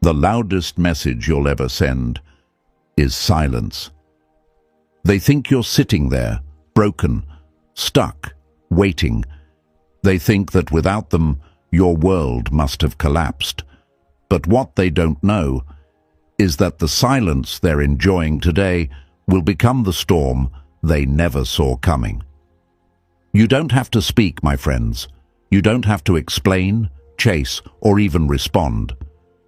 The loudest message you'll ever send is silence. They think you're sitting there, broken, stuck, waiting. They think that without them, your world must have collapsed. But what they don't know is that the silence they're enjoying today will become the storm they never saw coming. You don't have to speak, my friends. You don't have to explain, chase, or even respond.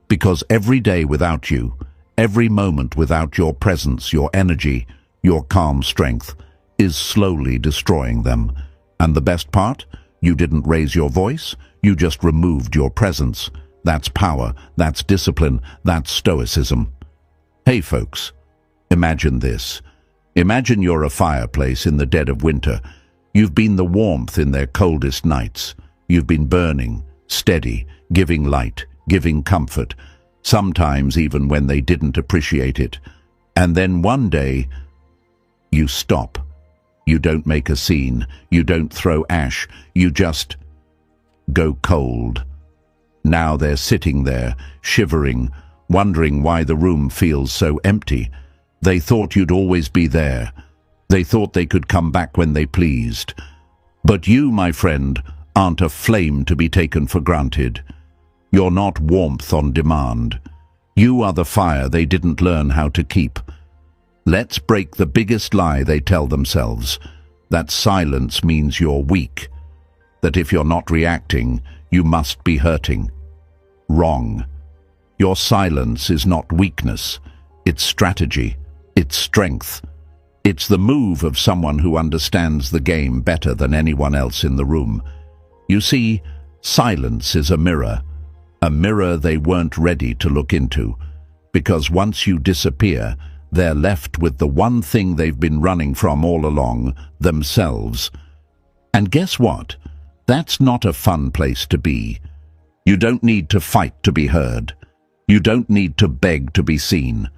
Because every day without you, every moment without your presence, your energy, your calm strength, is slowly destroying them. And the best part? You didn't raise your voice, you just removed your presence. That's power, that's discipline, that's stoicism. Hey folks, imagine this. Imagine you're a fireplace in the dead of winter. You've been the warmth in their coldest nights. You've been burning, steady, giving light, giving comfort, sometimes even when they didn't appreciate it. And then one day, you stop. You don't make a scene. You don't throw ash. You just go cold. Now they're sitting there, shivering, wondering why the room feels so empty. They thought you'd always be there. They thought they could come back when they pleased. But you, my friend, aren't a flame to be taken for granted. You're not warmth on demand. You are the fire they didn't learn how to keep. Let's break the biggest lie they tell themselves, that silence means you're weak, that if you're not reacting, you must be hurting. Wrong. Your silence is not weakness, it's strategy, it's strength. It's the move of someone who understands the game better than anyone else in the room. You see, silence is a mirror they weren't ready to look into, because once you disappear, they're left with the one thing they've been running from all along, themselves. And guess what? That's not a fun place to be. You don't need to fight to be heard. You don't need to beg to be seen.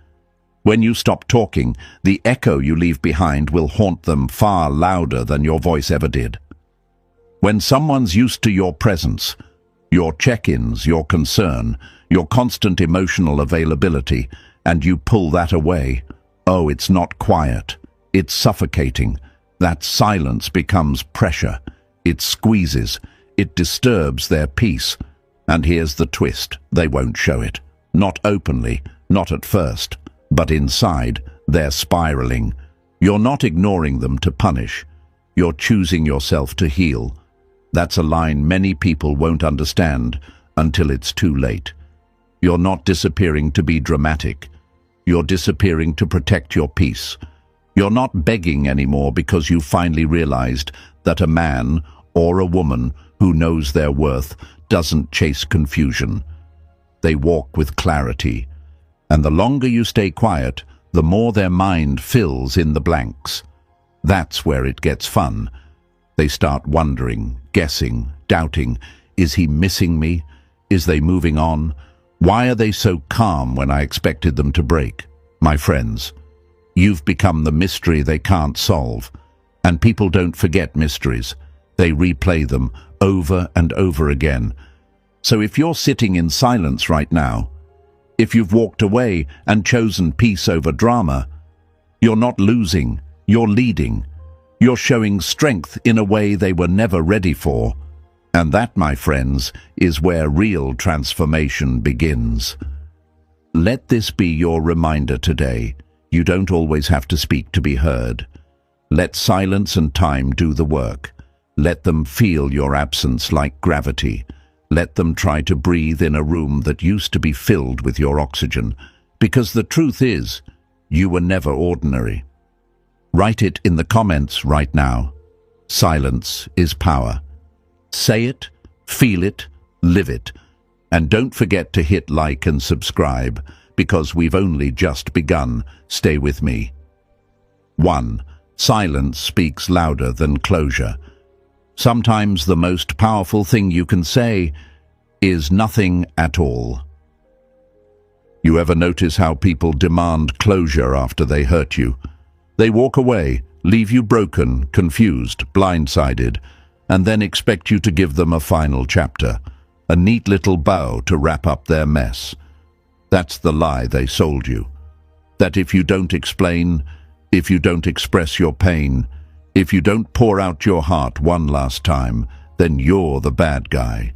When you stop talking, the echo you leave behind will haunt them far louder than your voice ever did. When someone's used to your presence, your check-ins, your concern, your constant emotional availability, and you pull that away, oh, it's not quiet. It's suffocating. That silence becomes pressure. It squeezes. It disturbs their peace. And here's the twist. They won't show it. Not openly, not at first. But inside, they're spiraling. You're not ignoring them to punish. You're choosing yourself to heal. That's a line many people won't understand until it's too late. You're not disappearing to be dramatic. You're disappearing to protect your peace. You're not begging anymore because you finally realized that a man or a woman who knows their worth doesn't chase confusion. They walk with clarity. And the longer you stay quiet, the more their mind fills in the blanks. That's where it gets fun. They start wondering, guessing, doubting. Is he missing me? Is they moving on? Why are they so calm when I expected them to break? My friends, you've become the mystery they can't solve. And people don't forget mysteries. They replay them over and over again. So if you're sitting in silence right now, if you've walked away and chosen peace over drama, you're not losing, you're leading. You're showing strength in a way they were never ready for. And that, my friends, is where real transformation begins. Let this be your reminder today. You don't always have to speak to be heard. Let silence and time do the work. Let them feel your absence like gravity. Let them try to breathe in a room that used to be filled with your oxygen. Because the truth is, you were never ordinary. Write it in the comments right now. Silence is power. Say it, feel it, live it. And don't forget to hit like and subscribe, because we've only just begun. Stay with me. 1. Silence speaks louder than closure. Sometimes the most powerful thing you can say is nothing at all. You ever notice how people demand closure after they hurt you? They walk away, leave you broken, confused, blindsided, and then expect you to give them a final chapter, a neat little bow to wrap up their mess. That's the lie they sold you. That if you don't explain, if you don't express your pain, if you don't pour out your heart one last time, then you're the bad guy.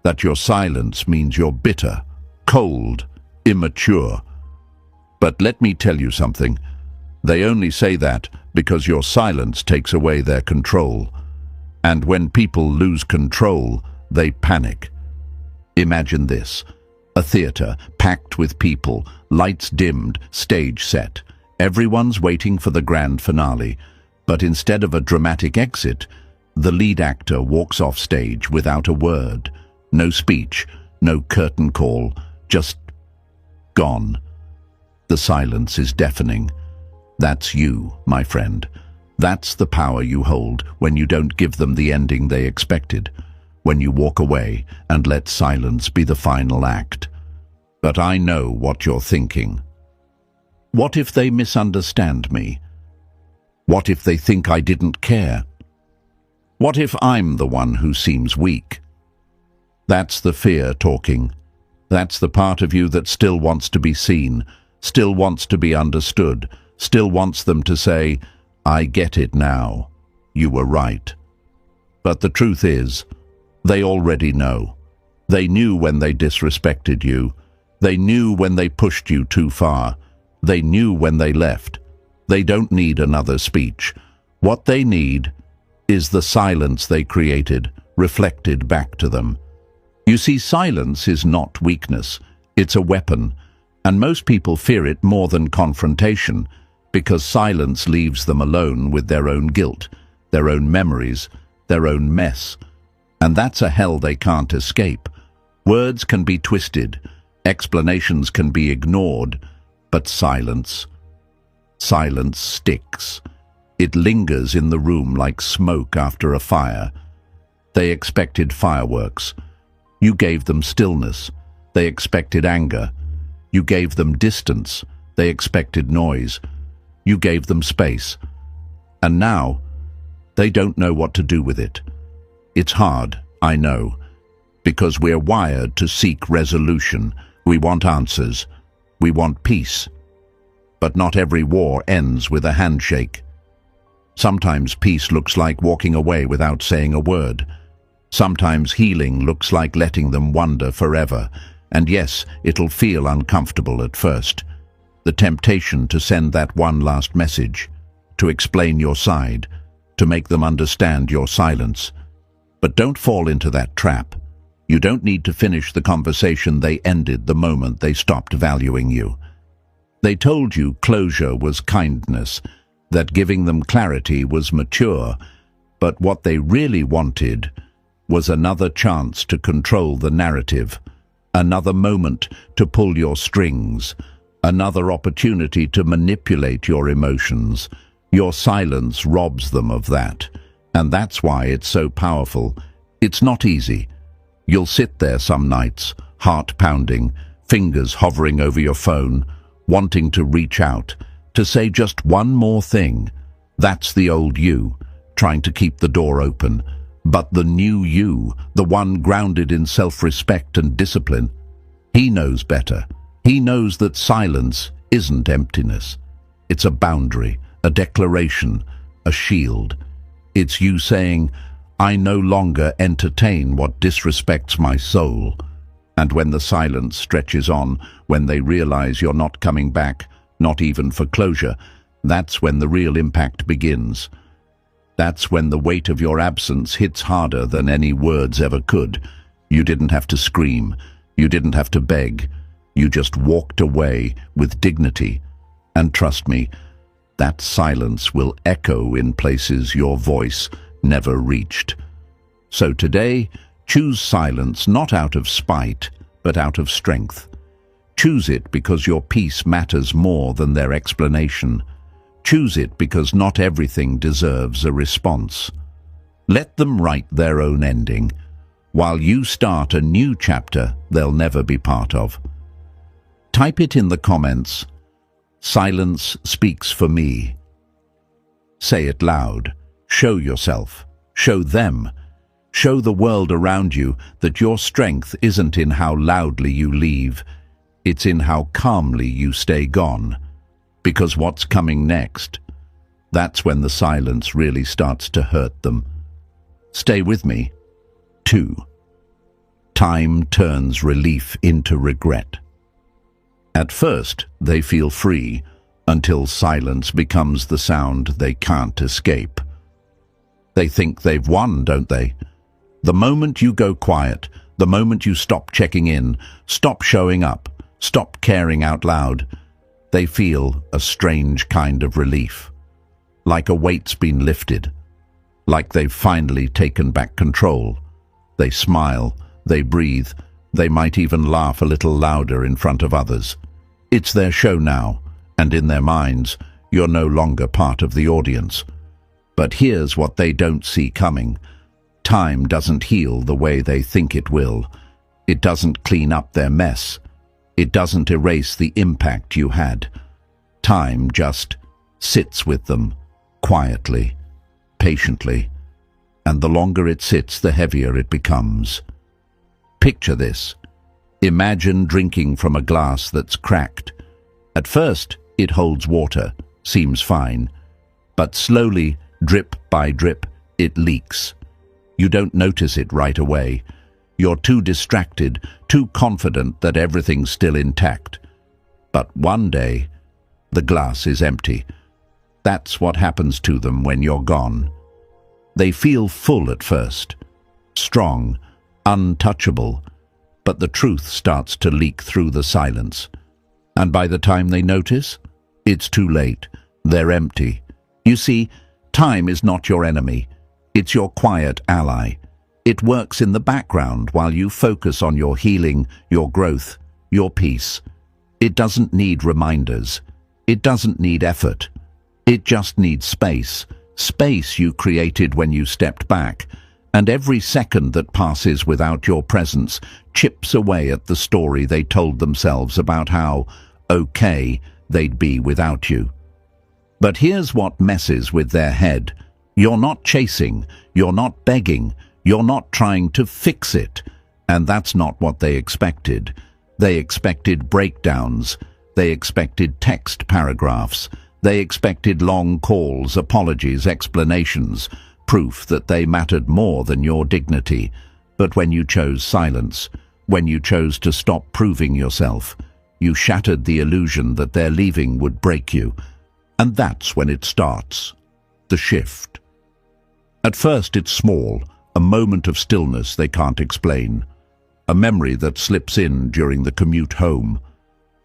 That your silence means you're bitter, cold, immature. But let me tell you something. They only say that because your silence takes away their control. And when people lose control, they panic. Imagine this. A theater packed with people, lights dimmed, stage set. Everyone's waiting for the grand finale. But instead of a dramatic exit, the lead actor walks off stage without a word. No speech, no curtain call, just gone. The silence is deafening. That's you, my friend. That's the power you hold when you don't give them the ending they expected, when you walk away and let silence be the final act. But I know what you're thinking. What if they misunderstand me? What if they think I didn't care? What if I'm the one who seems weak? That's the fear talking. That's the part of you that still wants to be seen, still wants to be understood, still wants them to say, I get it now. You were right. But the truth is, they already know. They knew when they disrespected you. They knew when they pushed you too far. They knew when they left. They don't need another speech. What they need is the silence they created, reflected back to them. You see, silence is not weakness. It's a weapon. And most people fear it more than confrontation, because silence leaves them alone with their own guilt, their own memories, their own mess. And that's a hell they can't escape. Words can be twisted, explanations can be ignored, but silence sticks. It lingers in the room like smoke after a fire. They expected fireworks. You gave them stillness. They expected anger. You gave them distance. They expected noise. You gave them space. And now, they don't know what to do with it. It's hard, I know, because we're wired to seek resolution. We want answers. We want peace. But not every war ends with a handshake. Sometimes peace looks like walking away without saying a word. Sometimes healing looks like letting them wander forever. And yes, it'll feel uncomfortable at first. The temptation to send that one last message, to explain your side, to make them understand your silence. But don't fall into that trap. You don't need to finish the conversation they ended the moment they stopped valuing you. They told you closure was kindness, that giving them clarity was mature, but what they really wanted was another chance to control the narrative, another moment to pull your strings, another opportunity to manipulate your emotions. Your silence robs them of that, and that's why it's so powerful. It's not easy. You'll sit there some nights, heart pounding, fingers hovering over your phone, wanting to reach out, to say just one more thing. That's the old you, trying to keep the door open. But the new you, the one grounded in self-respect and discipline, he knows better. He knows that silence isn't emptiness. It's a boundary, a declaration, a shield. It's you saying, I no longer entertain what disrespects my soul. And when the silence stretches on, when they realize you're not coming back, not even for closure, that's when the real impact begins. That's when the weight of your absence hits harder than any words ever could. You didn't have to scream. You didn't have to beg. You just walked away with dignity. And trust me, that silence will echo in places your voice never reached. So today, choose silence not out of spite, but out of strength. Choose it because your peace matters more than their explanation. Choose it because not everything deserves a response. Let them write their own ending, while you start a new chapter they'll never be part of. Type it in the comments. Silence speaks for me. Say it loud. Show yourself. Show them. Show the world around you that your strength isn't in how loudly you leave. It's in how calmly you stay gone. Because what's coming next? That's when the silence really starts to hurt them. Stay with me. 2. Time turns relief into regret. At first, they feel free, until silence becomes the sound they can't escape. They think they've won, don't they? The moment you go quiet, the moment you stop checking in, stop showing up, stop caring out loud, they feel a strange kind of relief. Like a weight's been lifted. Like they've finally taken back control. They smile, they breathe, they might even laugh a little louder in front of others. It's their show now, and in their minds, you're no longer part of the audience. But here's what they don't see coming. Time doesn't heal the way they think it will. It doesn't clean up their mess. It doesn't erase the impact you had. Time just sits with them, quietly, patiently, and the longer it sits, the heavier it becomes. Picture this. Imagine drinking from a glass that's cracked. At first, it holds water, seems fine, but slowly, drip by drip, it leaks. You don't notice it right away. You're too distracted, too confident that everything's still intact. But one day, the glass is empty. That's what happens to them when you're gone. They feel full at first, strong, untouchable, but the truth starts to leak through the silence. And by the time they notice, it's too late. They're empty. You see, time is not your enemy. It's your quiet ally. It works in the background while you focus on your healing, your growth, your peace. It doesn't need reminders. It doesn't need effort. It just needs space. Space you created when you stepped back. And every second that passes without your presence chips away at the story they told themselves about how okay they'd be without you. But here's what messes with their head. You're not chasing, you're not begging, you're not trying to fix it. And that's not what they expected. They expected breakdowns. They expected text paragraphs. They expected long calls, apologies, explanations, proof that they mattered more than your dignity. But when you chose silence, when you chose to stop proving yourself, you shattered the illusion that their leaving would break you. And that's when it starts, the shift. At first it's small, a moment of stillness they can't explain, a memory that slips in during the commute home,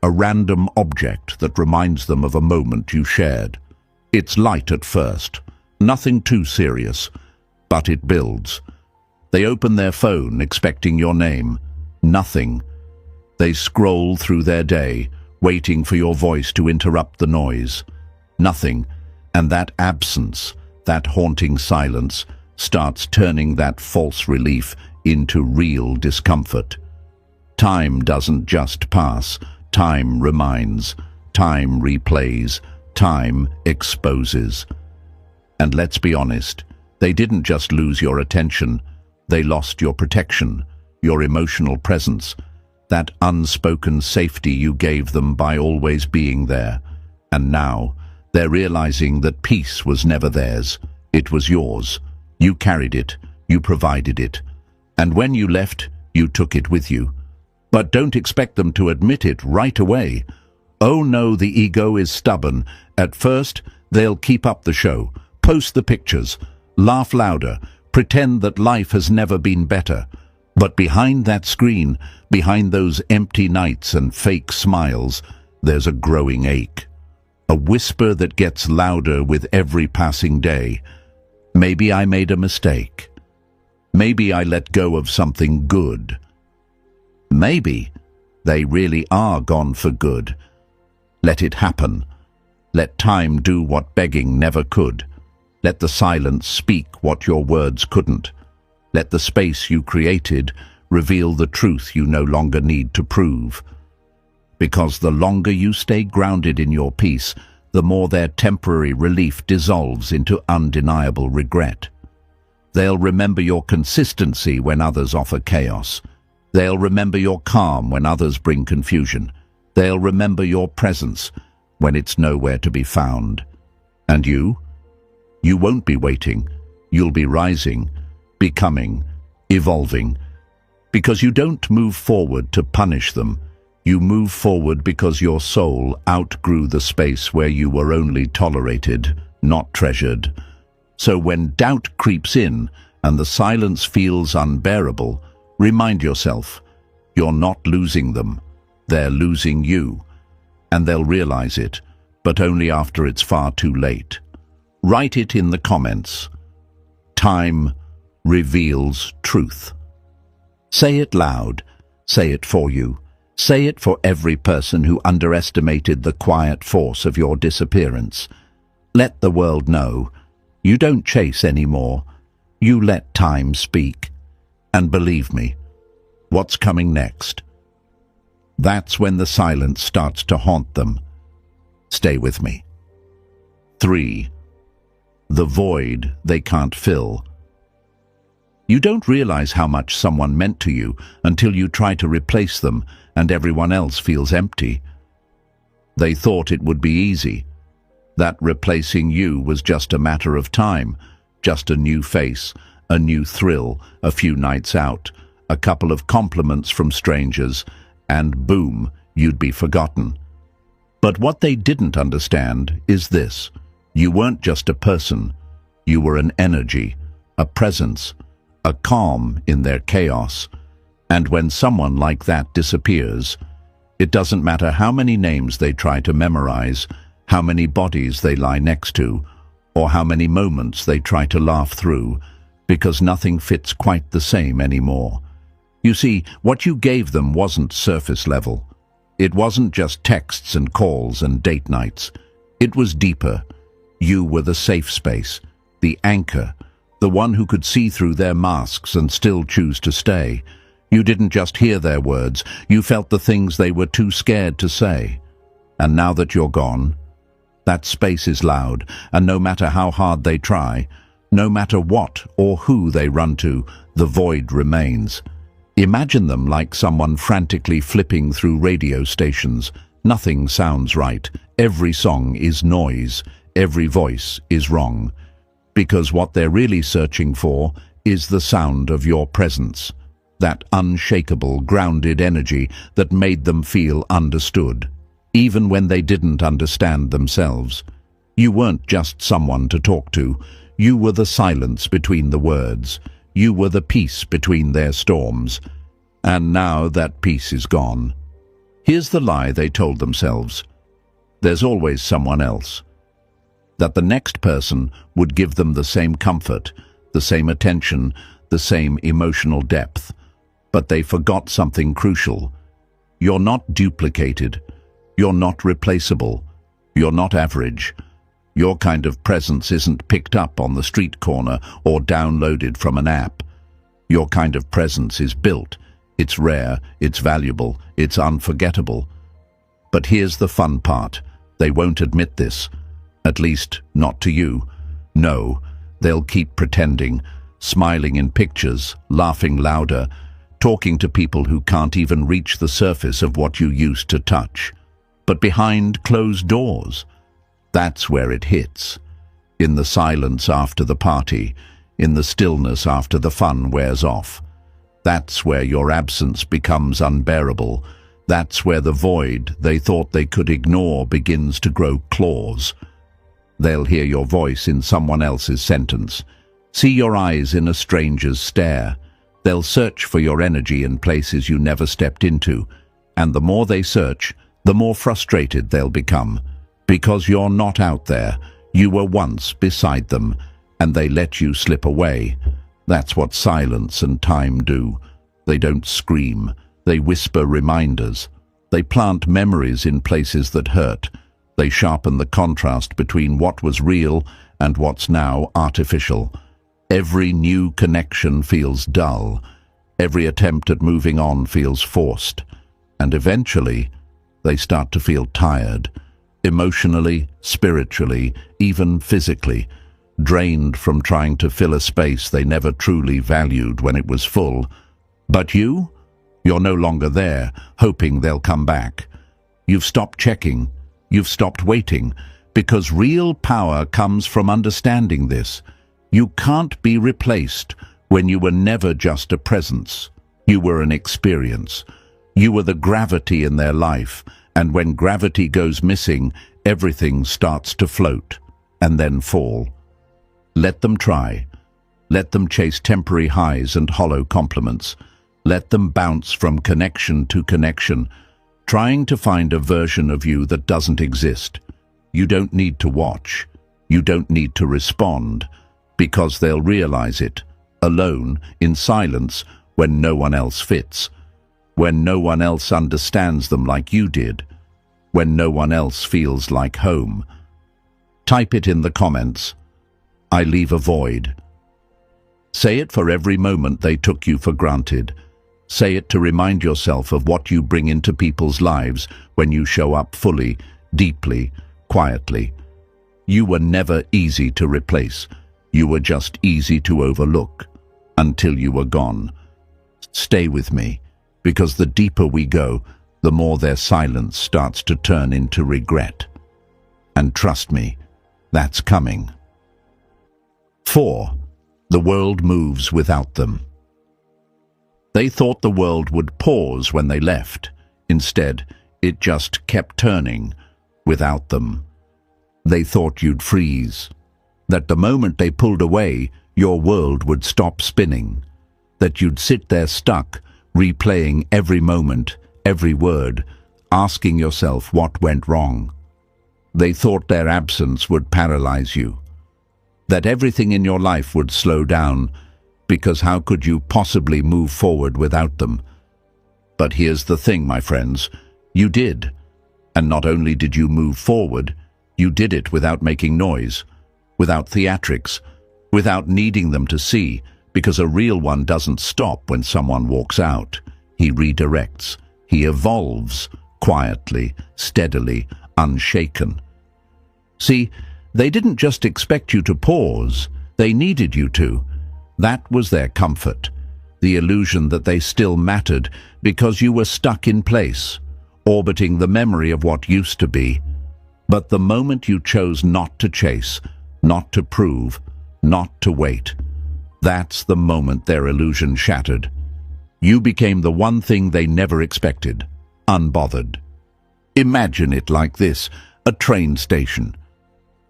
a random object that reminds them of a moment you shared. It's light at first, nothing too serious, but it builds. They open their phone expecting your name. Nothing. They scroll through their day, waiting for your voice to interrupt the noise. Nothing. And that absence, that haunting silence, starts turning that false relief into real discomfort. Time doesn't just pass. Time reminds. Time replays. Time exposes. And let's be honest, they didn't just lose your attention. They lost your protection, your emotional presence, that unspoken safety you gave them by always being there. And now, they're realizing that peace was never theirs. It was yours. You carried it. You provided it. And when you left, you took it with you. But don't expect them to admit it right away. Oh no, the ego is stubborn. At first, they'll keep up the show, post the pictures, laugh louder, pretend that life has never been better. But behind that screen, behind those empty nights and fake smiles, there's a growing ache. A whisper that gets louder with every passing day. Maybe I made a mistake. Maybe I let go of something good. Maybe they really are gone for good. Let it happen. Let time do what begging never could. Let the silence speak what your words couldn't. Let the space you created reveal the truth you no longer need to prove. Because the longer you stay grounded in your peace, the more their temporary relief dissolves into undeniable regret. They'll remember your consistency when others offer chaos. They'll remember your calm when others bring confusion. They'll remember your presence when it's nowhere to be found. And you? You won't be waiting. You'll be rising, becoming, evolving. Because you don't move forward to punish them. You move forward because your soul outgrew the space where you were only tolerated, not treasured. So when doubt creeps in and the silence feels unbearable, remind yourself, you're not losing them. They're losing you. And they'll realize it, but only after it's far too late. Write it in the comments. Time reveals truth. Say it loud. Say it for you. Say it for every person who underestimated the quiet force of your disappearance. Let the world know. You don't chase anymore. You let time speak. And believe me, what's coming next? That's when the silence starts to haunt them. Stay with me. 3. The void they can't fill. You don't realize how much someone meant to you until you try to replace them and everyone else feels empty. They thought it would be easy, that replacing you was just a matter of time, just a new face, a new thrill, a few nights out, a couple of compliments from strangers, and boom, you'd be forgotten. But what they didn't understand is this. You weren't just a person. You were an energy, a presence, a calm in their chaos. And when someone like that disappears, it doesn't matter how many names they try to memorize, how many bodies they lie next to, or how many moments they try to laugh through, because nothing fits quite the same anymore. You see, what you gave them wasn't surface level. It wasn't just texts and calls and date nights. It was deeper. You were the safe space, the anchor, the one who could see through their masks and still choose to stay. You didn't just hear their words, you felt the things they were too scared to say. And now that you're gone, that space is loud, and no matter how hard they try, no matter what or who they run to, the void remains. Imagine them like someone frantically flipping through radio stations. Nothing sounds right. Every song is noise. Every voice is wrong. Because what they're really searching for is the sound of your presence. That unshakable, grounded energy that made them feel understood, even when they didn't understand themselves. You weren't just someone to talk to. You were the silence between the words. You were the peace between their storms. And now that peace is gone. Here's the lie they told themselves. There's always someone else. That the next person would give them the same comfort, the same attention, the same emotional depth. But they forgot something crucial. You're not duplicated. You're not replaceable. You're not average. Your kind of presence isn't picked up on the street corner or downloaded from an app. Your kind of presence is built. It's rare, it's valuable, it's unforgettable. But here's the fun part. They won't admit this. At least, not to you. No, they'll keep pretending, smiling in pictures, laughing louder, talking to people who can't even reach the surface of what you used to touch. But behind closed doors, that's where it hits. In the silence after the party, in the stillness after the fun wears off. That's where your absence becomes unbearable. That's where the void they thought they could ignore begins to grow claws. They'll hear your voice in someone else's sentence, see your eyes in a stranger's stare. They'll search for your energy in places you never stepped into. And the more they search, the more frustrated they'll become. Because you're not out there. You were once beside them, and they let you slip away. That's what silence and time do. They don't scream. They whisper reminders. They plant memories in places that hurt. They sharpen the contrast between what was real and what's now artificial. Every new connection feels dull. Every attempt at moving on feels forced. And eventually, they start to feel tired. Emotionally, spiritually, even physically. Drained from trying to fill a space they never truly valued when it was full. But you're no longer there, hoping they'll come back. You've stopped checking. You've stopped waiting. Because real power comes from understanding this. You can't be replaced when you were never just a presence. You were an experience. You were the gravity in their life, and when gravity goes missing, everything starts to float and then fall. Let them try. Let them chase temporary highs and hollow compliments. Let them bounce from connection to connection, trying to find a version of you that doesn't exist. You don't need to watch. You don't need to respond, because they'll realize it, alone, in silence, when no one else fits, when no one else understands them like you did, when no one else feels like home. Type it in the comments. I leave a void. Say it for every moment they took you for granted. Say it to remind yourself of what you bring into people's lives when you show up fully, deeply, quietly. You were never easy to replace. You were just easy to overlook until you were gone. Stay with me, because the deeper we go, the more their silence starts to turn into regret. And trust me, that's coming. 4. The world moves without them. They thought the world would pause when they left. Instead, it just kept turning without them. They thought you'd freeze, that the moment they pulled away, your world would stop spinning, that you'd sit there stuck, replaying every moment, every word, asking yourself what went wrong. They thought their absence would paralyze you, that everything in your life would slow down, because how could you possibly move forward without them? But here's the thing, my friends, you did. And not only did you move forward, you did it without making noise, without theatrics, without needing them to see, because a real one doesn't stop when someone walks out. He redirects. He evolves, quietly, steadily, unshaken. See, they didn't just expect you to pause, they needed you to. That was their comfort, the illusion that they still mattered because you were stuck in place, orbiting the memory of what used to be. But the moment you chose not to chase, not to prove, not to wait, that's the moment their illusion shattered. You became the one thing they never expected, unbothered. Imagine it like this, a train station.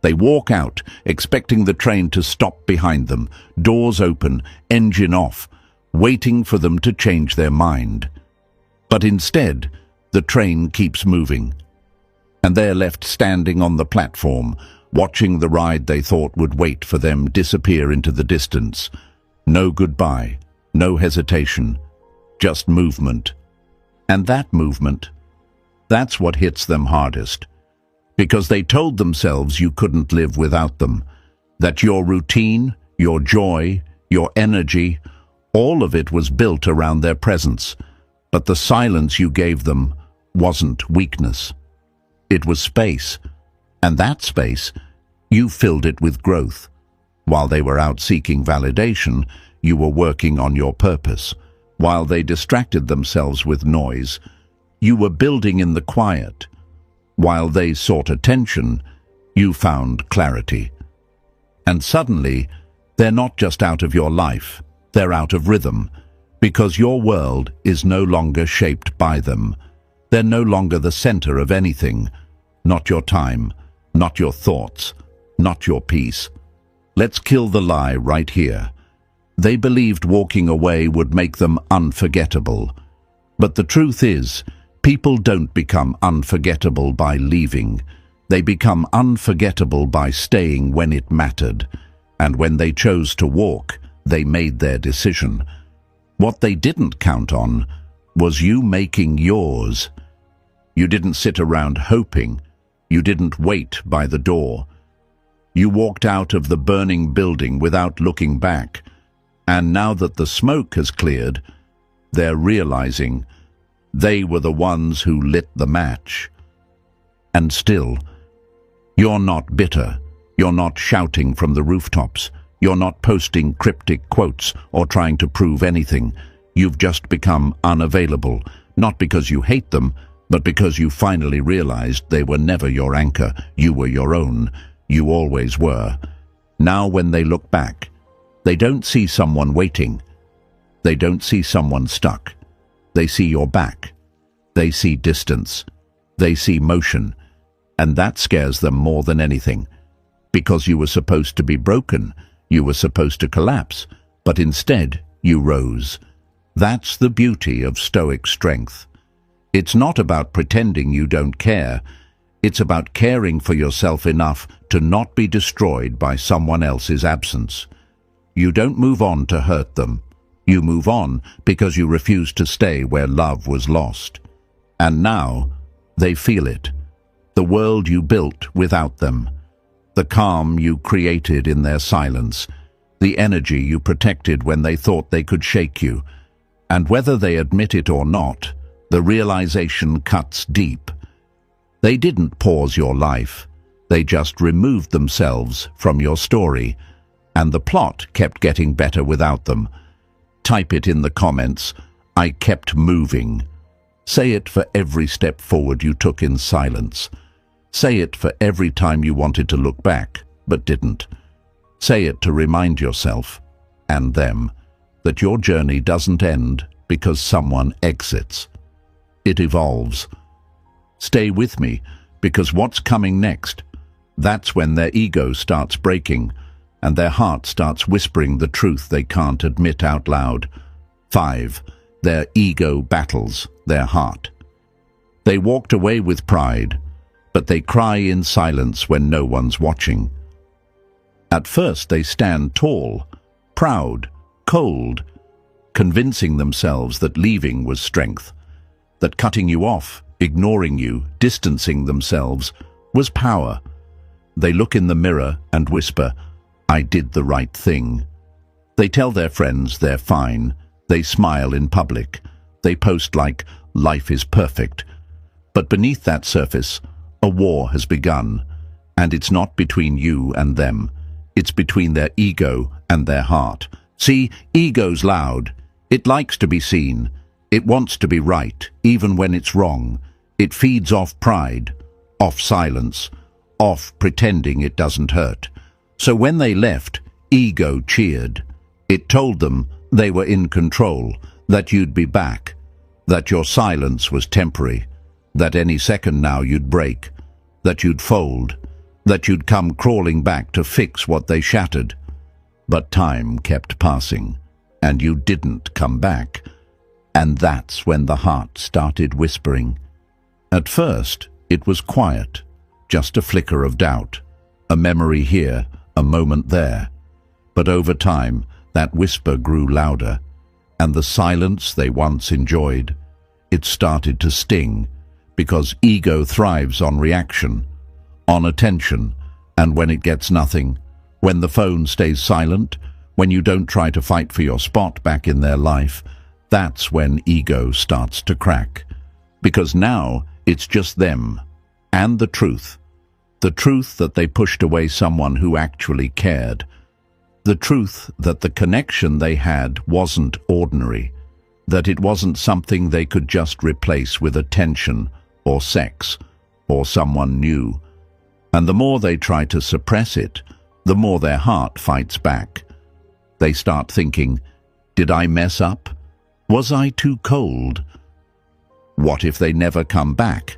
They walk out, expecting the train to stop behind them, doors open, engine off, waiting for them to change their mind. But instead, the train keeps moving, and they're left standing on the platform, watching the ride they thought would wait for them disappear into the distance. No goodbye, no hesitation, just movement. And that movement, that's what hits them hardest. Because they told themselves you couldn't live without them, that your routine, your joy, your energy, all of it was built around their presence. But the silence you gave them wasn't weakness. It was space, and that space, you filled it with growth. While they were out seeking validation, you were working on your purpose. While they distracted themselves with noise, you were building in the quiet. While they sought attention, you found clarity. And suddenly, they're not just out of your life, they're out of rhythm, because your world is no longer shaped by them. They're no longer the center of anything, not your time, not your thoughts, not your peace. Let's kill the lie right here. They believed walking away would make them unforgettable. But the truth is, people don't become unforgettable by leaving. They become unforgettable by staying when it mattered. And when they chose to walk, they made their decision. What they didn't count on was you making yours. You didn't sit around hoping. You didn't wait by the door. You walked out of the burning building without looking back. And now that the smoke has cleared, they're realizing they were the ones who lit the match. And still, you're not bitter. You're not shouting from the rooftops. You're not posting cryptic quotes or trying to prove anything. You've just become unavailable, not because you hate them, but because you finally realized they were never your anchor. You were your own. You always were. Now when they look back, they don't see someone waiting. They don't see someone stuck. They see your back. They see distance. They see motion. And that scares them more than anything. Because you were supposed to be broken. You were supposed to collapse. But instead, you rose. That's the beauty of stoic strength. It's not about pretending you don't care. It's about caring for yourself enough to not be destroyed by someone else's absence. You don't move on to hurt them. You move on because you refuse to stay where love was lost. And now, they feel it. The world you built without them. The calm you created in their silence. The energy you protected when they thought they could shake you. And whether they admit it or not, the realization cuts deep. They didn't pause your life. They just removed themselves from your story. And the plot kept getting better without them. Type it in the comments. I kept moving. Say it for every step forward you took in silence. Say it for every time you wanted to look back, but didn't. Say it to remind yourself, and them, that your journey doesn't end because someone exits. It evolves. Stay with me, because what's coming next, that's when their ego starts breaking, and their heart starts whispering the truth they can't admit out loud. 5. Their ego battles their heart. They walked away with pride, but they cry in silence when no one's watching. At first they stand tall, proud, cold, convincing themselves that leaving was strength, that cutting you off, ignoring you, distancing themselves, was power. They look in the mirror and whisper, I did the right thing. They tell their friends they're fine. They smile in public. They post like, life is perfect. But beneath that surface, a war has begun. And it's not between you and them. It's between their ego and their heart. See, ego's loud. It likes to be seen. It wants to be right, even when it's wrong. It feeds off pride, off silence, off pretending it doesn't hurt. So when they left, ego cheered. It told them they were in control, that you'd be back, that your silence was temporary, that any second now you'd break, that you'd fold, that you'd come crawling back to fix what they shattered. But time kept passing, and you didn't come back. And that's when the heart started whispering. At first, it was quiet, just a flicker of doubt, a memory here, a moment there. But over time, that whisper grew louder, and the silence they once enjoyed, it started to sting, because ego thrives on reaction, on attention, and when it gets nothing, when the phone stays silent, when you don't try to fight for your spot back in their life, that's when ego starts to crack. Because now it's just them and the truth that they pushed away someone who actually cared, the truth that the connection they had wasn't ordinary, that it wasn't something they could just replace with attention or sex or someone new. And the more they try to suppress it, the more their heart fights back. They start thinking, did I mess up? Was I too cold? What if they never come back?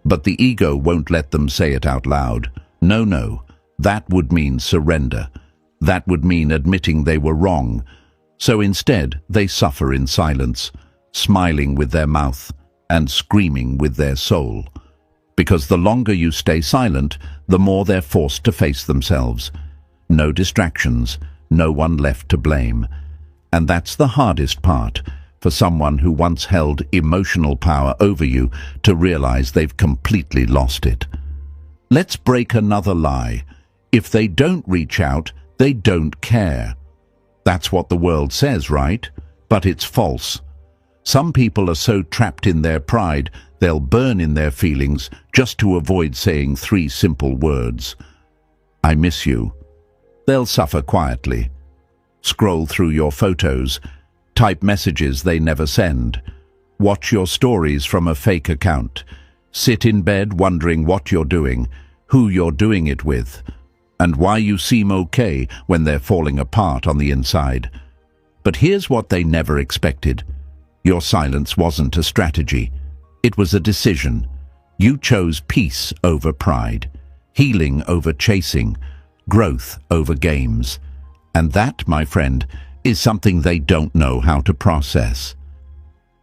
But the ego won't let them say it out loud. No, that would mean surrender. That would mean admitting they were wrong. So instead, they suffer in silence, smiling with their mouth and screaming with their soul. Because the longer you stay silent, the more they're forced to face themselves. No distractions, no one left to blame. And that's the hardest part, for someone who once held emotional power over you to realize they've completely lost it. Let's break another lie. If they don't reach out, they don't care. That's what the world says, right? But it's false. Some people are so trapped in their pride, they'll burn in their feelings just to avoid saying 3 simple words. I miss you. They'll suffer quietly. Scroll through your photos, type messages they never send, Watch your stories from a fake account. Sit in bed wondering what you're doing, who you're doing it with, and why you seem okay when they're falling apart on the inside. But here's what they never expected. Your silence wasn't a strategy. It was a decision. You chose peace over pride, healing over chasing, growth over games. And that, my friend, is something they don't know how to process.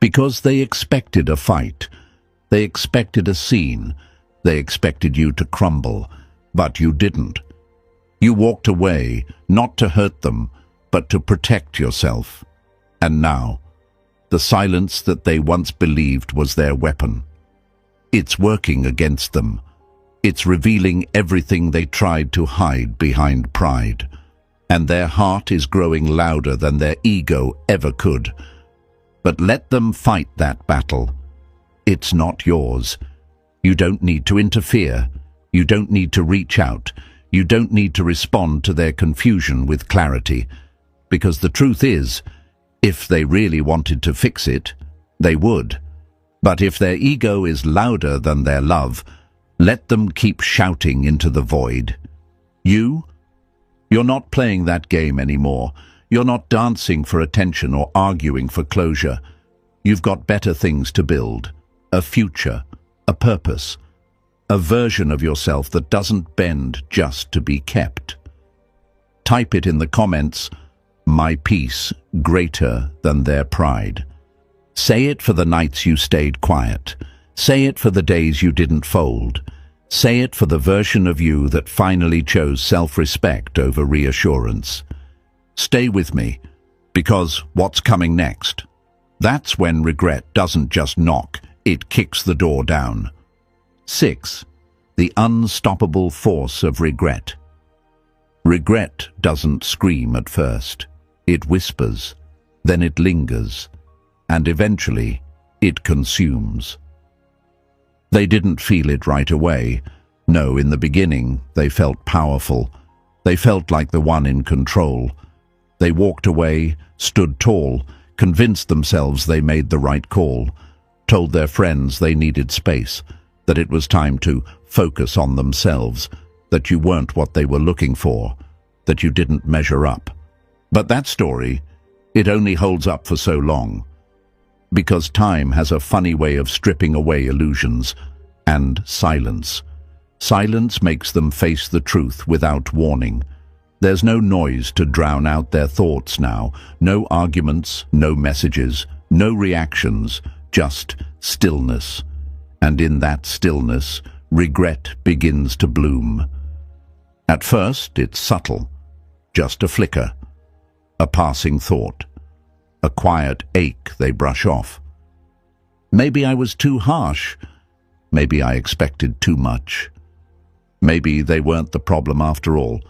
Because they expected a fight. They expected a scene. They expected you to crumble. But you didn't. You walked away, not to hurt them, but to protect yourself. And now, the silence that they once believed was their weapon. It's working against them. It's revealing everything they tried to hide behind pride. And their heart is growing louder than their ego ever could. But let them fight that battle. It's not yours. You don't need to interfere. You don't need to reach out. You don't need to respond to their confusion with clarity. Because the truth is, if they really wanted to fix it, they would. But if their ego is louder than their love, let them keep shouting into the void. You're not playing that game anymore. You're not dancing for attention or arguing for closure. You've got better things to build. A future, a purpose, a version of yourself that doesn't bend just to be kept. Type it in the comments, my peace greater than their pride. Say it for the nights you stayed quiet. Say it for the days you didn't fold. Say it for the version of you that finally chose self-respect over reassurance. Stay with me, because what's coming next? That's when regret doesn't just knock, it kicks the door down. 6. The unstoppable force of regret. Regret doesn't scream at first. It whispers, then it lingers, and eventually it consumes. They didn't feel it right away. No, in the beginning, they felt powerful. They felt like the one in control. They walked away, stood tall, convinced themselves they made the right call, told their friends they needed space, that it was time to focus on themselves, that you weren't what they were looking for, that you didn't measure up. But that story, it only holds up for so long. Because time has a funny way of stripping away illusions, and silence. Silence makes them face the truth without warning. There's no noise to drown out their thoughts now, no arguments, no messages, no reactions, just stillness. And in that stillness, regret begins to bloom. At first, it's subtle, just a flicker, a passing thought, a quiet ache they brush off. Maybe I was too harsh. Maybe I expected too much. Maybe they weren't the problem after all.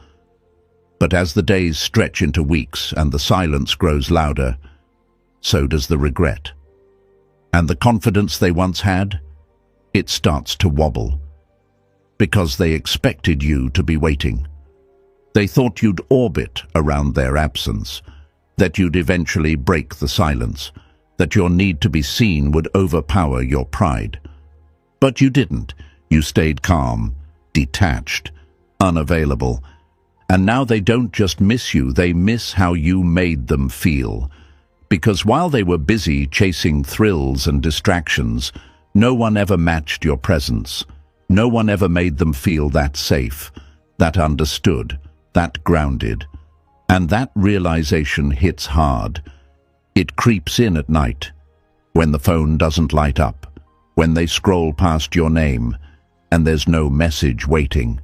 But as the days stretch into weeks and the silence grows louder, so does the regret. And the confidence they once had, it starts to wobble. Because they expected you to be waiting. They thought you'd orbit around their absence, that you'd eventually break the silence, that your need to be seen would overpower your pride. But you didn't. You stayed calm, detached, unavailable. And now they don't just miss you, they miss how you made them feel. Because while they were busy chasing thrills and distractions, no one ever matched your presence. No one ever made them feel that safe, that understood, that grounded. And that realization hits hard. It creeps in at night, when the phone doesn't light up, when they scroll past your name, and there's no message waiting,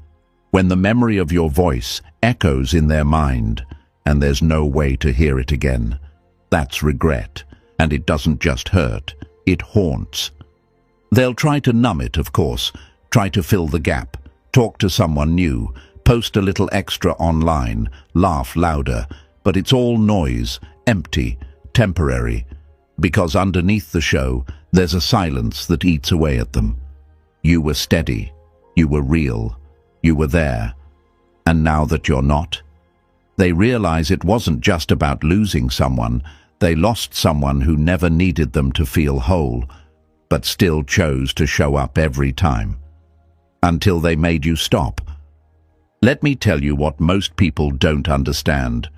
when the memory of your voice echoes in their mind, and there's no way to hear it again. That's regret, and it doesn't just hurt, it haunts. They'll try to numb it, of course, try to fill the gap, talk to someone new, post a little extra online, laugh louder, but it's all noise, empty, temporary, because underneath the show, there's a silence that eats away at them. You were steady, you were real, you were there, and now that you're not, they realize it wasn't just about losing someone, They lost someone who never needed them to feel whole, but still chose to show up every time. Until they made you stop. Let me tell you what most people don't understand.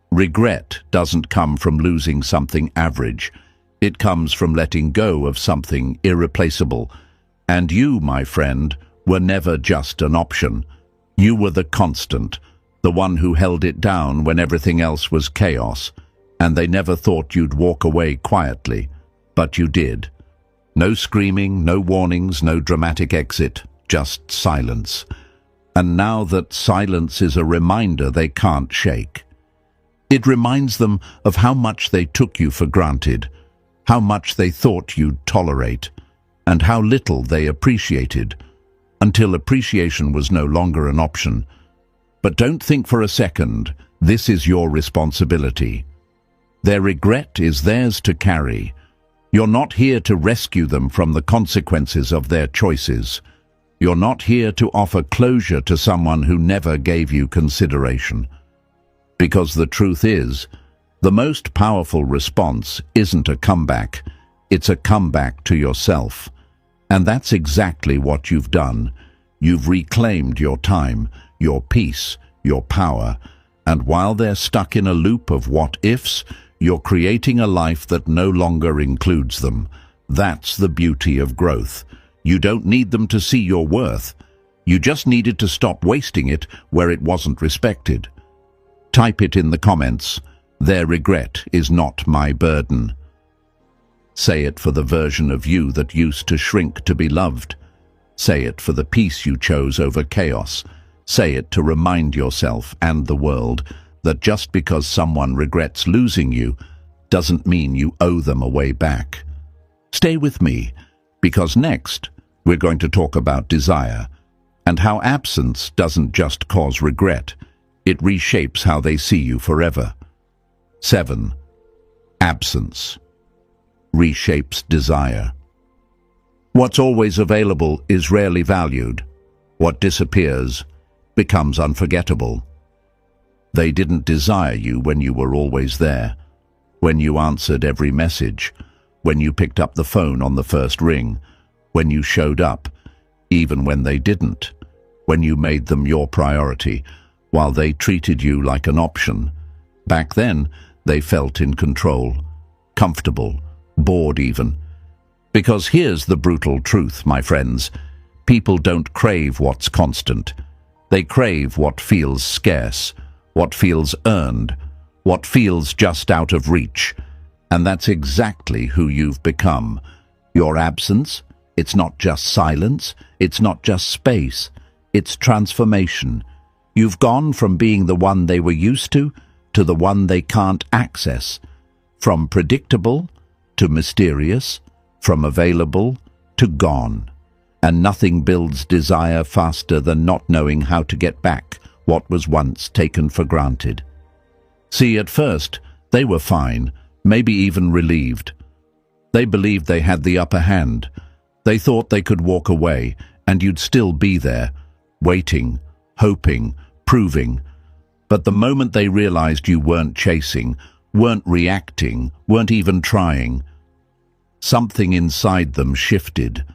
Regret doesn't come from losing something average. It comes from letting go of something irreplaceable. And you, my friend, were never just an option. You were the constant, the one who held it down when everything else was chaos. And they never thought you'd walk away quietly. But you did. No screaming, no warnings, no dramatic exit, just silence. And now that silence is a reminder they can't shake. It reminds them of how much they took you for granted, how much they thought you'd tolerate, and how little they appreciated, until appreciation was no longer an option. But don't think for a second, this is your responsibility. Their regret is theirs to carry. You're not here to rescue them from the consequences of their choices. You're not here to offer closure to someone who never gave you consideration. Because the truth is, the most powerful response isn't a comeback, it's a comeback to yourself. And that's exactly what you've done. You've reclaimed your time, your peace, your power, and while they're stuck in a loop of what-ifs, you're creating a life that no longer includes them. That's the beauty of growth. You don't need them to see your worth. You just needed to stop wasting it where it wasn't respected. Type it in the comments. Their regret is not my burden. Say it for the version of you that used to shrink to be loved. Say it for the peace you chose over chaos. Say it to remind yourself and the world that just because someone regrets losing you doesn't mean you owe them a way back. Stay with me, because next we're going to talk about desire and how absence doesn't just cause regret, it reshapes how they see you forever. 7. Absence reshapes desire. What's always available is rarely valued. What disappears becomes unforgettable. They didn't desire you when you were always there, when you answered every message, when you picked up the phone on the first ring, when you showed up, even when they didn't, when you made them your priority, while they treated you like an option. Back then, they felt in control, comfortable, bored even. Because here's the brutal truth, my friends. People don't crave what's constant. They crave what feels scarce, what feels earned, what feels just out of reach. And that's exactly who you've become. Your absence, it's not just silence, it's not just space, it's transformation. You've gone from being the one they were used to the one they can't access, from predictable to mysterious, from available to gone. And nothing builds desire faster than not knowing how to get back what was once taken for granted. See, at first, they were fine, maybe even relieved. They believed they had the upper hand. They thought they could walk away, and you'd still be there, waiting, hoping, proving. But the moment they realized you weren't chasing, weren't reacting, weren't even trying, something inside them shifted.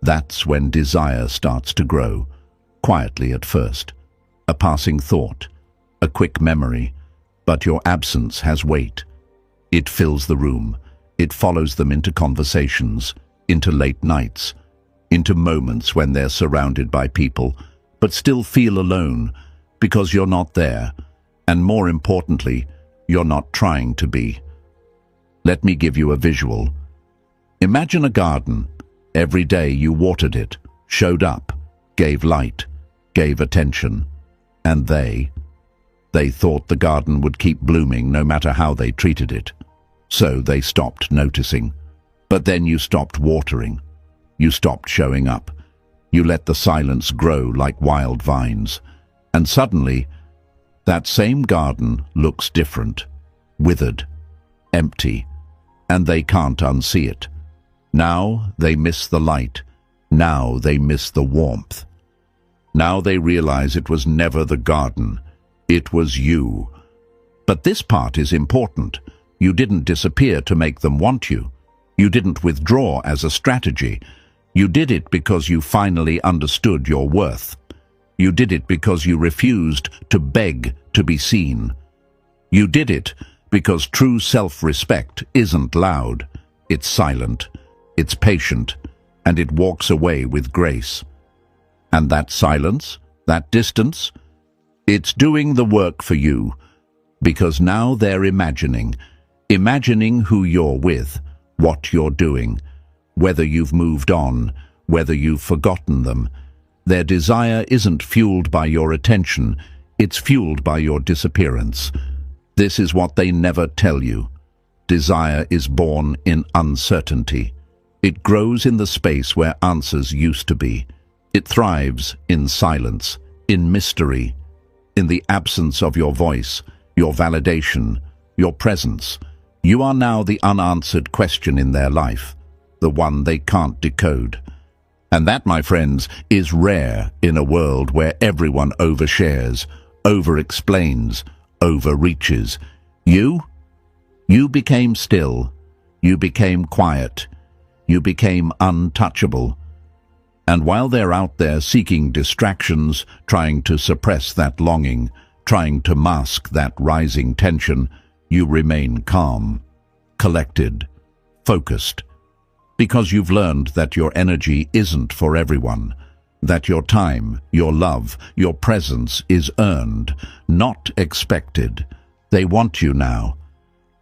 That's when desire starts to grow, quietly at first. A passing thought, a quick memory, but your absence has weight. It fills the room. It follows them into conversations, into late nights, into moments when they're surrounded by people, but still feel alone because you're not there, and more importantly, you're not trying to be. Let me give you a visual. Imagine a garden. Every day you watered it, showed up, gave light, gave attention, and they thought the garden would keep blooming no matter how they treated it. So they stopped noticing. But then you stopped watering. You stopped showing up. You let the silence grow like wild vines. And suddenly, that same garden looks different, withered, empty, and they can't unsee it. Now they miss the light. Now they miss the warmth. Now they realize it was never the garden. It was you. But this part is important. You didn't disappear to make them want you. You didn't withdraw as a strategy. You did it because you finally understood your worth. You did it because you refused to beg to be seen. You did it because true self-respect isn't loud. It's silent, it's patient, and it walks away with grace. And that silence, that distance, it's doing the work for you, because now they're imagining who you're with, what you're doing, whether you've moved on, whether you've forgotten them. Their desire isn't fueled by your attention, it's fueled by your disappearance. This is what they never tell you. Desire is born in uncertainty. It grows in the space where answers used to be. It thrives in silence, in mystery, in the absence of your voice, your validation, your presence. You are now the unanswered question in their life, the one they can't decode. And that, my friends, is rare in a world where everyone overshares, over-explains, overreaches. You became still, you became quiet, you became untouchable. And while they're out there seeking distractions, trying to suppress that longing, trying to mask that rising tension, you remain calm, collected, focused. Because you've learned that your energy isn't for everyone, that your time, your love, your presence is earned, not expected. They want you now,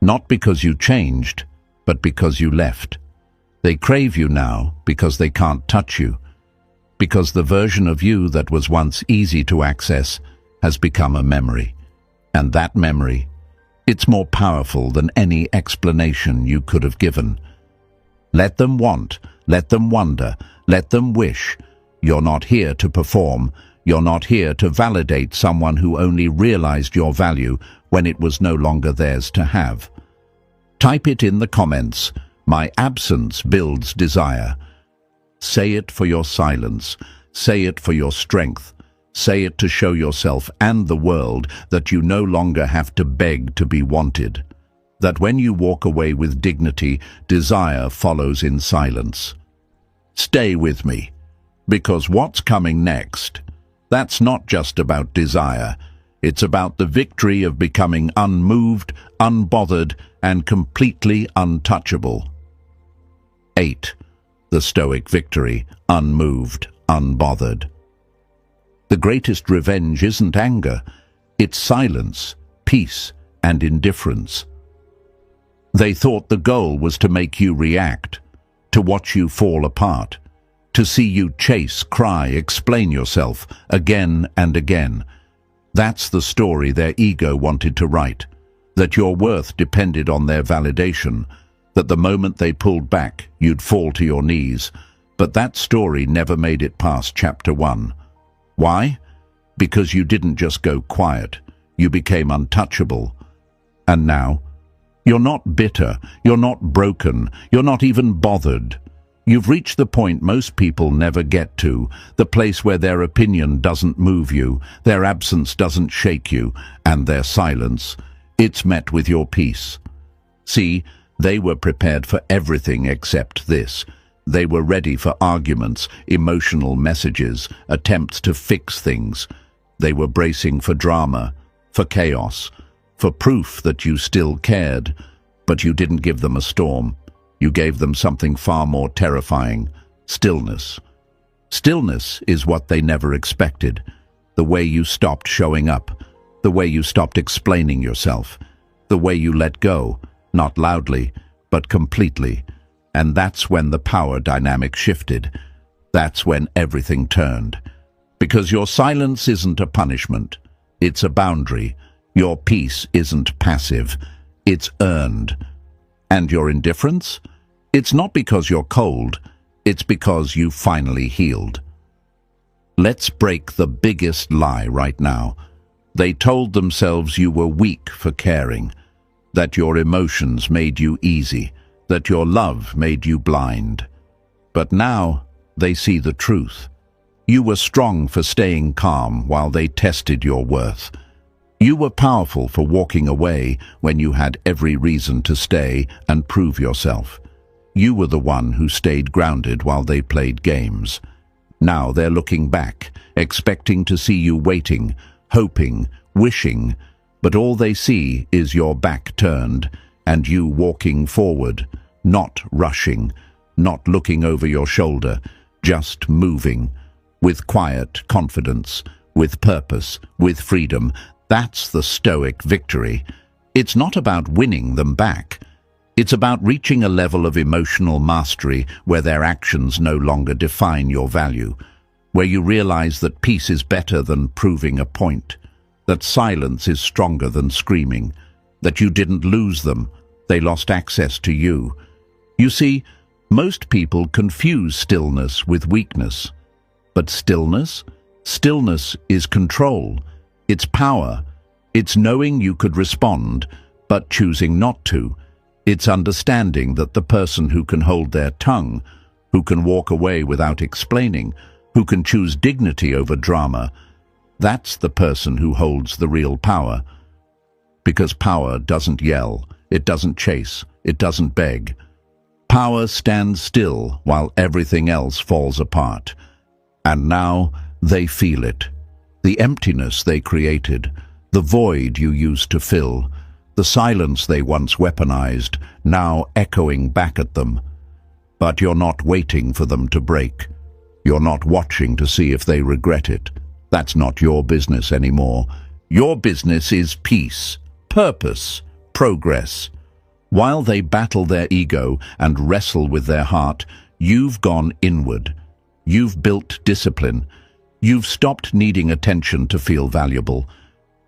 not because you changed, but because you left. They crave you now because they can't touch you, because the version of you that was once easy to access has become a memory. And that memory, it's more powerful than any explanation you could have given. Let them want, let them wonder, let them wish. You're not here to perform. You're not here to validate someone who only realized your value when it was no longer theirs to have. Type it in the comments. My absence builds desire. Say it for your silence. Say it for your strength. Say it to show yourself and the world that you no longer have to beg to be wanted. That when you walk away with dignity, desire follows in silence. Stay with me, because what's coming next, that's not just about desire. It's about the victory of becoming unmoved, unbothered, and completely untouchable. 8. The Stoic victory, unmoved, unbothered. The greatest revenge isn't anger, it's silence, peace, and indifference. They thought the goal was to make you react, to watch you fall apart, to see you chase, cry, explain yourself again and again. That's the story their ego wanted to write, that your worth depended on their validation, that the moment they pulled back, you'd fall to your knees. But that story never made it past chapter 1. Why? Because you didn't just go quiet, you became untouchable. And now, you're not bitter, you're not broken, you're not even bothered. You've reached the point most people never get to, the place where their opinion doesn't move you, their absence doesn't shake you, and their silence, it's met with your peace. See, they were prepared for everything except this. They were ready for arguments, emotional messages, attempts to fix things. They were bracing for drama, for chaos, for proof that you still cared, but you didn't give them a storm. You gave them something far more terrifying, stillness. Stillness is what they never expected, the way you stopped showing up, the way you stopped explaining yourself, the way you let go, not loudly, but completely. And that's when the power dynamic shifted. That's when everything turned. Because your silence isn't a punishment, it's a boundary. Your peace isn't passive, it's earned. And your indifference? It's not because you're cold, it's because you finally healed. Let's break the biggest lie right now. They told themselves you were weak for caring, that your emotions made you easy, that your love made you blind. But now they see the truth. You were strong for staying calm while they tested your worth. You were powerful for walking away when you had every reason to stay and prove yourself. You were the one who stayed grounded while they played games. Now they're looking back, expecting to see you waiting, hoping, wishing, but all they see is your back turned and you walking forward, not rushing, not looking over your shoulder, just moving, with quiet confidence, with purpose, with freedom. That's the stoic victory. It's not about winning them back. It's about reaching a level of emotional mastery where their actions no longer define your value, where you realize that peace is better than proving a point, that silence is stronger than screaming, that you didn't lose them, they lost access to you. You see, most people confuse stillness with weakness. But stillness is control. It's power. It's knowing you could respond, but choosing not to. It's understanding that the person who can hold their tongue, who can walk away without explaining, who can choose dignity over drama, that's the person who holds the real power. Because power doesn't yell, it doesn't chase, it doesn't beg. Power stands still while everything else falls apart. And now they feel it. The emptiness they created, the void you used to fill, the silence they once weaponized, now echoing back at them. But you're not waiting for them to break. You're not watching to see if they regret it. That's not your business anymore. Your business is peace, purpose, progress. While they battle their ego and wrestle with their heart, you've gone inward. You've built discipline. You've stopped needing attention to feel valuable.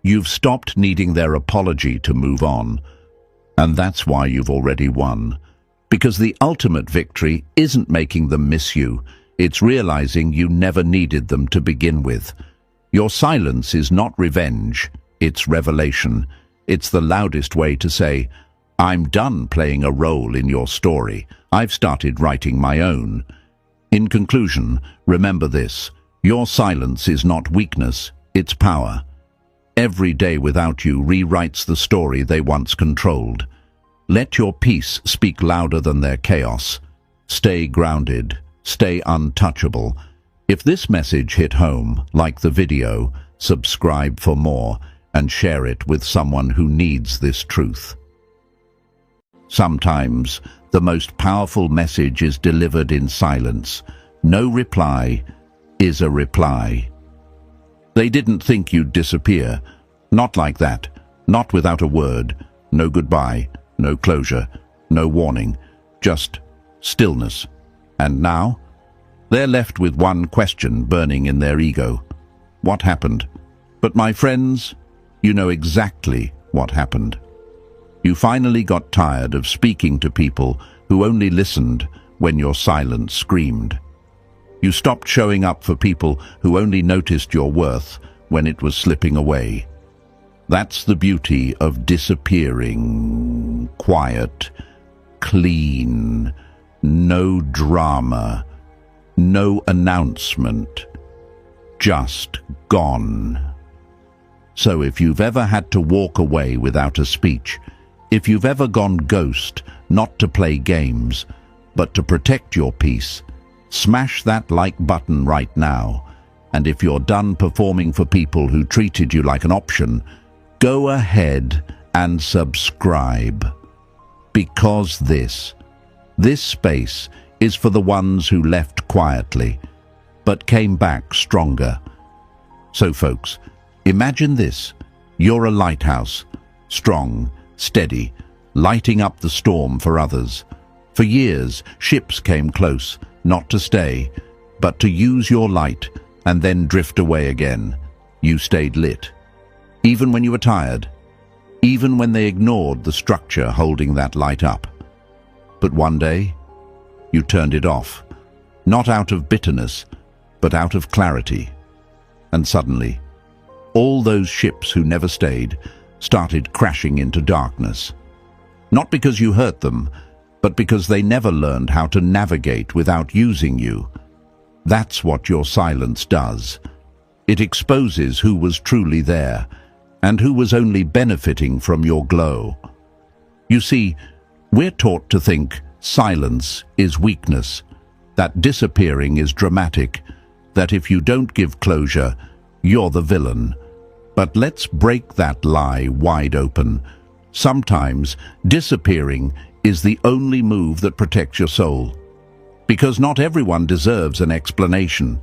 You've stopped needing their apology to move on. And that's why you've already won. Because the ultimate victory isn't making them miss you. It's realizing you never needed them to begin with. Your silence is not revenge. It's revelation. It's the loudest way to say, I'm done playing a role in your story. I've started writing my own. In conclusion, remember this. Your silence is not weakness, it's power. Every day without you rewrites the story they once controlled. Let your peace speak louder than their chaos. Stay grounded, stay untouchable. If this message hit home, like the video, subscribe for more and share it with someone who needs this truth. Sometimes, the most powerful message is delivered in silence. No reply is a reply. They didn't think you'd disappear. Not like that. Not without a word. No goodbye. No closure. No warning. Just stillness. And now, they're left with one question burning in their ego. What happened? But my friends, you know exactly what happened. You finally got tired of speaking to people who only listened when your silence screamed. You stopped showing up for people who only noticed your worth when it was slipping away. That's the beauty of disappearing. Quiet, clean, no drama, no announcement, just gone. So if you've ever had to walk away without a speech, if you've ever gone ghost, not to play games, but to protect your peace, smash that like button right now. And if you're done performing for people who treated you like an option, go ahead and subscribe. Because this space is for the ones who left quietly, but came back stronger. So folks, imagine this. You're a lighthouse, strong, steady, lighting up the storm for others. For years, ships came close, not to stay, but to use your light and then drift away again. You stayed lit. Even when you were tired, even when they ignored the structure holding that light up. But one day, you turned it off, not out of bitterness, but out of clarity. And suddenly, all those ships who never stayed started crashing into darkness. Not because you hurt them, but because they never learned how to navigate without using you. That's what your silence does. It exposes who was truly there. and who was only benefiting from your glow. You see, we're taught to think silence is weakness, that disappearing is dramatic, that if you don't give closure, you're the villain. But let's break that lie wide open. Sometimes disappearing is the only move that protects your soul. Because not everyone deserves an explanation.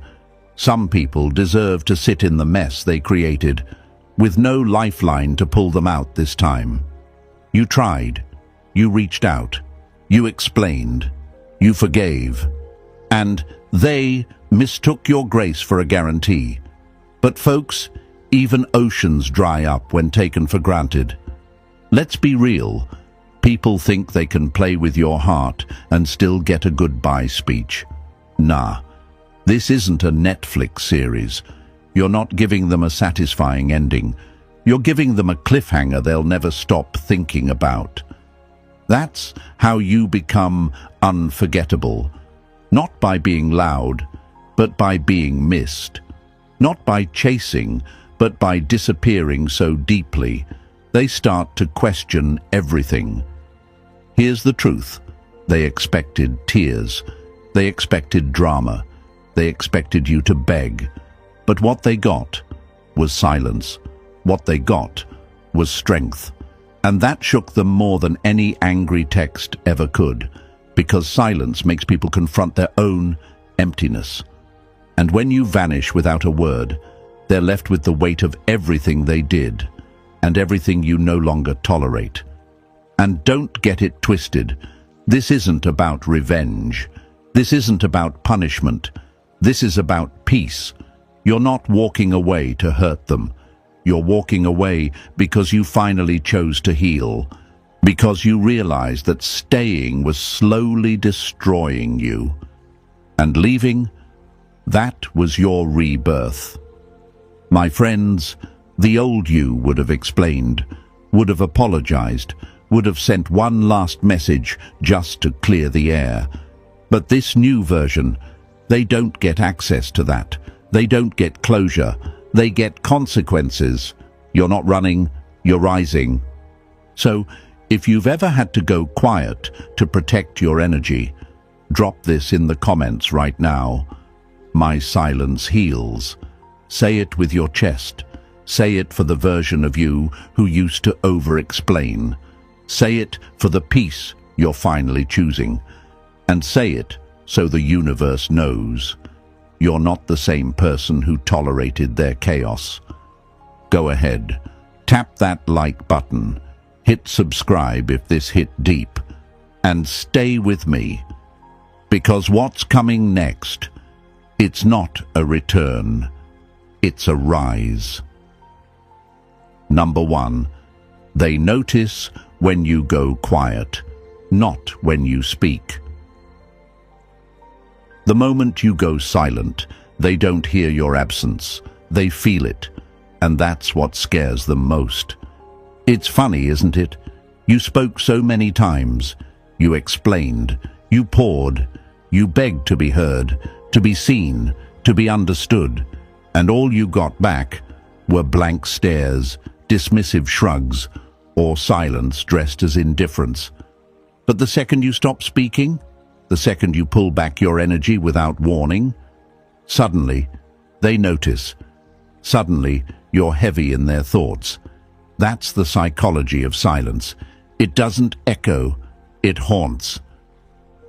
Some people deserve to sit in the mess they created, with no lifeline to pull them out this time. You tried, you reached out, you explained, you forgave, and they mistook your grace for a guarantee. But folks, even oceans dry up when taken for granted. Let's be real. People think they can play with your heart and still get a goodbye speech. Nah, this isn't a Netflix series. You're not giving them a satisfying ending. You're giving them a cliffhanger they'll never stop thinking about. That's how you become unforgettable. Not by being loud, but by being missed. Not by chasing, but by disappearing so deeply, they start to question everything. Here's the truth. They expected tears. They expected drama. They expected you to beg. But what they got was silence. What they got was strength. And that shook them more than any angry text ever could, because silence makes people confront their own emptiness. And when you vanish without a word, they're left with the weight of everything they did and everything you no longer tolerate. And don't get it twisted. This isn't about revenge. This isn't about punishment. This is about peace. You're not walking away to hurt them. You're walking away because you finally chose to heal, because you realized that staying was slowly destroying you. And leaving, that was your rebirth. My friends, the old you would have explained, would have apologized, would have sent one last message just to clear the air. But this new version, they don't get access to that. They don't get closure. They get consequences. You're not running, you're rising. So, if you've ever had to go quiet to protect your energy, drop this in the comments right now. My silence heals. Say it with your chest. Say it for the version of you who used to over-explain. Say it for the peace you're finally choosing. And say it so the universe knows. You're not the same person who tolerated their chaos. Go ahead, tap that like button, hit subscribe if this hit deep, and stay with me. Because what's coming next, it's not a return, it's a rise. Number 1, they notice when you go quiet, not when you speak. The moment you go silent, they don't hear your absence, they feel it, and that's what scares them most. It's funny, isn't it? You spoke so many times, you explained, you poured, you begged to be heard, to be seen, to be understood, and all you got back were blank stares, dismissive shrugs, or silence dressed as indifference. But the second you stop speaking, the second you pull back your energy without warning, suddenly they notice. Suddenly you're heavy in their thoughts. That's the psychology of silence. It doesn't echo, it haunts.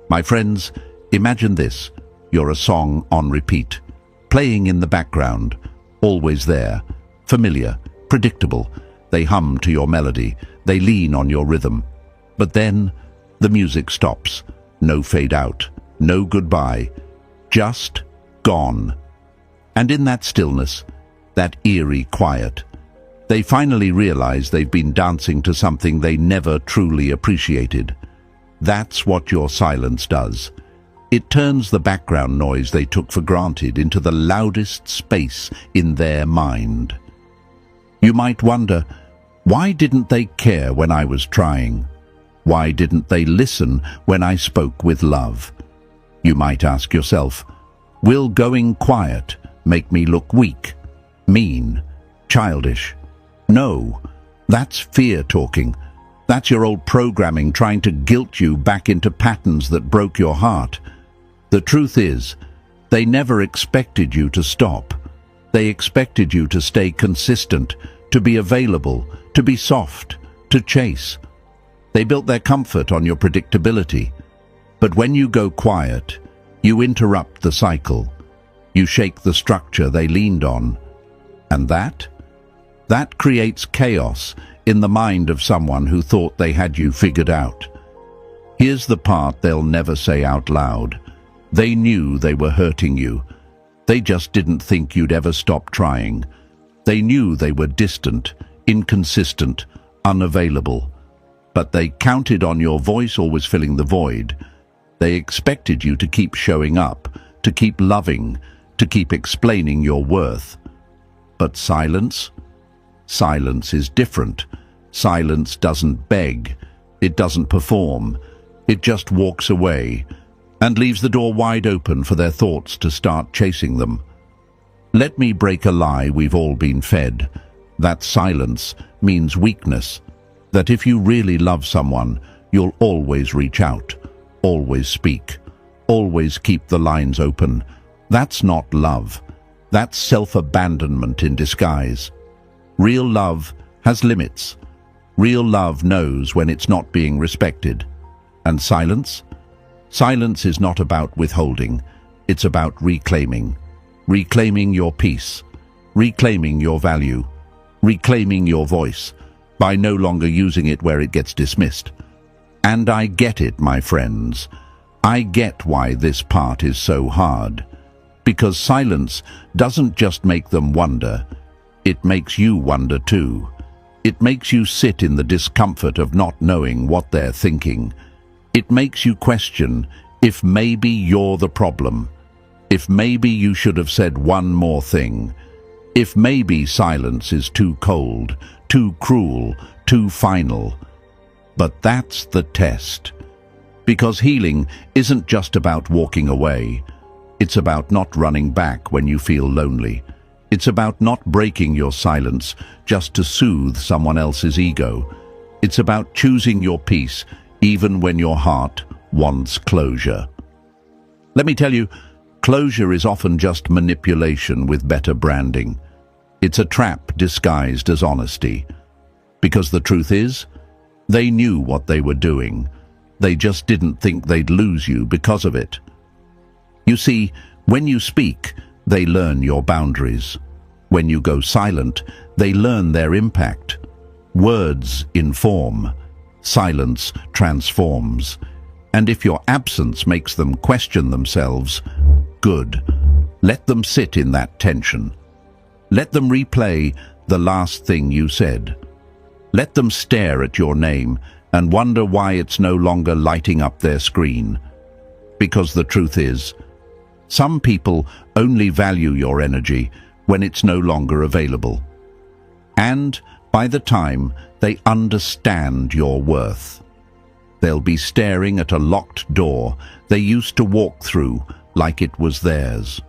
My friends, imagine this. You're a song on repeat, playing in the background, always there, familiar, predictable. They hum to your melody, they lean on your rhythm. But then the music stops. No fade out, no goodbye, just gone. And in that stillness, that eerie quiet, they finally realize they've been dancing to something they never truly appreciated. That's what your silence does. It turns the background noise they took for granted into the loudest space in their mind. You might wonder, why didn't they care when I was trying? Why didn't they listen when I spoke with love? You might ask yourself, will going quiet make me look weak, mean, childish? No, that's fear talking. That's your old programming trying to guilt you back into patterns that broke your heart. The truth is, they never expected you to stop. They expected you to stay consistent, to be available, to be soft, to chase. They built their comfort on your predictability. But when you go quiet, you interrupt the cycle. You shake the structure they leaned on. And that creates chaos in the mind of someone who thought they had you figured out. Here's the part they'll never say out loud. They knew they were hurting you. They just didn't think you'd ever stop trying. They knew they were distant, inconsistent, unavailable. But they counted on your voice always filling the void. They expected you to keep showing up, to keep loving, to keep explaining your worth. But silence? Silence is different. Silence doesn't beg. It doesn't perform. It just walks away and leaves the door wide open for their thoughts to start chasing them. Let me break a lie we've all been fed. That silence means weakness. That if you really love someone, you'll always reach out, always speak, always keep the lines open. That's not love. That's self-abandonment in disguise. Real love has limits. Real love knows when it's not being respected. And silence? Silence is not about withholding. It's about reclaiming. Reclaiming your peace. Reclaiming your value. Reclaiming your voice by no longer using it where it gets dismissed. And I get it, my friends. I get why this part is so hard. Because silence doesn't just make them wonder. It makes you wonder too. It makes you sit in the discomfort of not knowing what they're thinking. It makes you question if maybe you're the problem. If maybe you should have said one more thing. If maybe silence is too cold, too cruel, too final. But that's the test. Because healing isn't just about walking away. It's about not running back when you feel lonely. It's about not breaking your silence just to soothe someone else's ego. It's about choosing your peace even when your heart wants closure. Let me tell you, closure is often just manipulation with better branding. It's a trap disguised as honesty. Because the truth is, they knew what they were doing. They just didn't think they'd lose you because of it. You see, when you speak, they learn your boundaries. When you go silent, they learn their impact. Words inform. Silence transforms. And if your absence makes them question themselves, good. Let them sit in that tension. Let them replay the last thing you said. Let them stare at your name and wonder why it's no longer lighting up their screen. Because the truth is, some people only value your energy when it's no longer available. And by the time they understand your worth, they'll be staring at a locked door they used to walk through like it was theirs.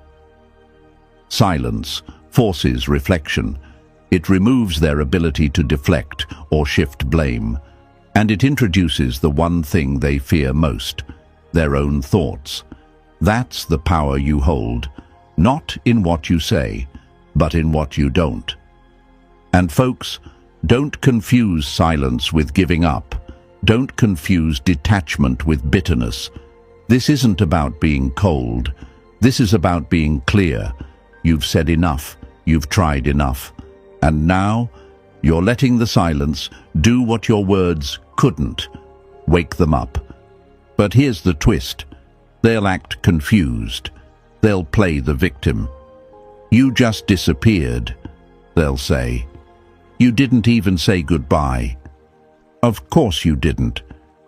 Silence forces reflection. It removes their ability to deflect or shift blame, and it introduces the one thing they fear most, their own thoughts. That's the power you hold, not in what you say, but in what you don't. And folks, don't confuse silence with giving up. Don't confuse detachment with bitterness. This isn't about being cold. This is about being clear. You've said enough. You've tried enough. And now, you're letting the silence do what your words couldn't. Wake them up. But here's the twist. They'll act confused. They'll play the victim. You just disappeared, they'll say. You didn't even say goodbye. Of course you didn't,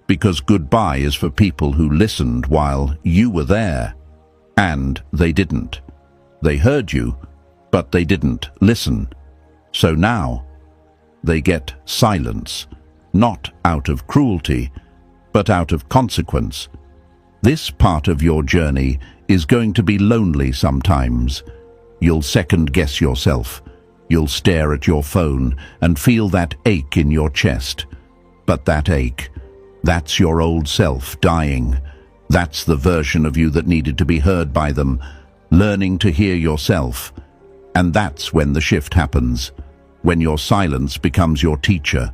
because goodbye is for people who listened while you were there. And they didn't. They heard you, but they didn't listen. So now, they get silence, not out of cruelty, but out of consequence. This part of your journey is going to be lonely sometimes. You'll second-guess yourself. You'll stare at your phone and feel that ache in your chest. But that ache, that's your old self dying. That's the version of you that needed to be heard by them, learning to hear yourself. And that's when the shift happens, when your silence becomes your teacher.